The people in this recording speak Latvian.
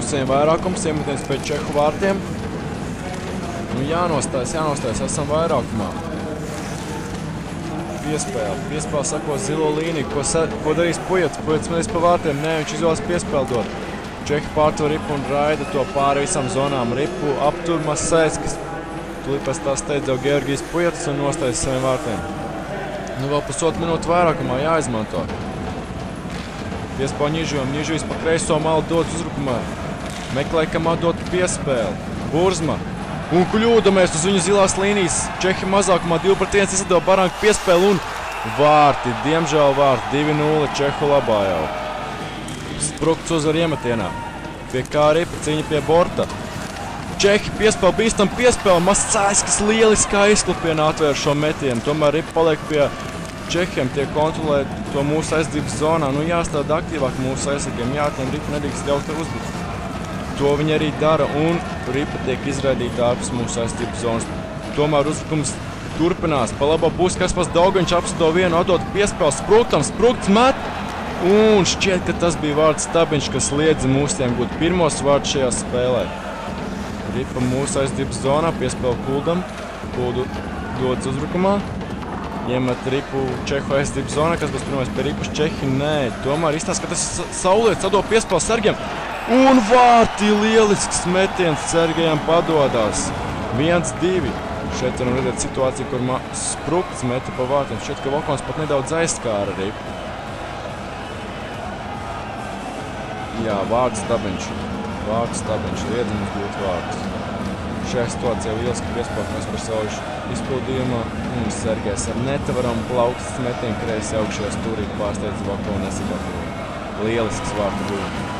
mūsējiem vairākums, iemetiens pēc Čehu vārtiem. Nu, jānostājas, esam vairākumā. Piespēle sako zilo līniju, ko darīs Pujats. Pujats mēs pa vārtiem, nē, viņš izvēlas piespēli dot. Čehi pārto Ripu un raida to pāri visam zonām. Ripu aptur Masēckis. Tūlīt pēc tā steidzau Georgijs Pujats un nostājas saviem vārtiem. Nu, vēl pusotru minūtu vairākumā jāizmanto. Piespēle Ņižujam, Ņižujs pa kreiso malu dodas uzbrukumā. Meklē, kam atdot piespēli. Burzma. Un kļūdamies uz viņu zilās līnijas. Čehi mazākumā 2-1 izlido Baranka piespēli un vārti. Diemžēl vārti 2-0 Čehu labā jau. Sprukts uzvar iemetienā. Pie kā Ripa cīņa pie borta. Čehi piespēli, bīstam piespēli. Masēckis lieliskā izklupienā atvēr šo metienu. Tomēr Ripa paliek pie Čehiem, tie kontrolē to mūsu aizdzības zonā. Nu jāstrādā aktīvāk mūsu aizsargiem. Jātiem Ripa nedrīkst ļaut uzbrukt. To viņi arī dara, un Ripa tiek izraidīta ārpus mūsu aizsardzības zonas. Tomēr uzbrukums turpinās. Pa labo būs Kaspars Daugaņš apsido vienu, atdot piespēli Spruktam. Sprukts met, un šķiet, ka tas bija vārds Stabiņš, kas liedza mūsiem gūt pirmos vārdus šajā spēlē. Ripa mūsu aizsardzības zonā, piespēli Kuldam. Kuldu dodas uzbrukumā. Iemet Ripu Čehu aizsardzības zonā, kas būs pirmais pie Ripas Čehi. Nē, tomēr izstāsta, ka tas Saulietis atdod piespēli Sergejam. Un vārti lielisks metiens Sergejam padodās. 1-2. Šeit varam redzēt situāciju, kur Sprukts meta pa vārtiem. Šķiet, ka Vokons pat nedaudz aizskāra Ripu. Jā, vārds Stabiņš. Liedz mums būt vārdus. Šajā situācijā lieliski piespēlējamies par Sauļu izpildījumā. Un Sergejs ar netavaram plaukstas metienu kreisi augšajā stūrī pārsteidz Vokonu nesagatavoju. Lielisks vārtu gūmu.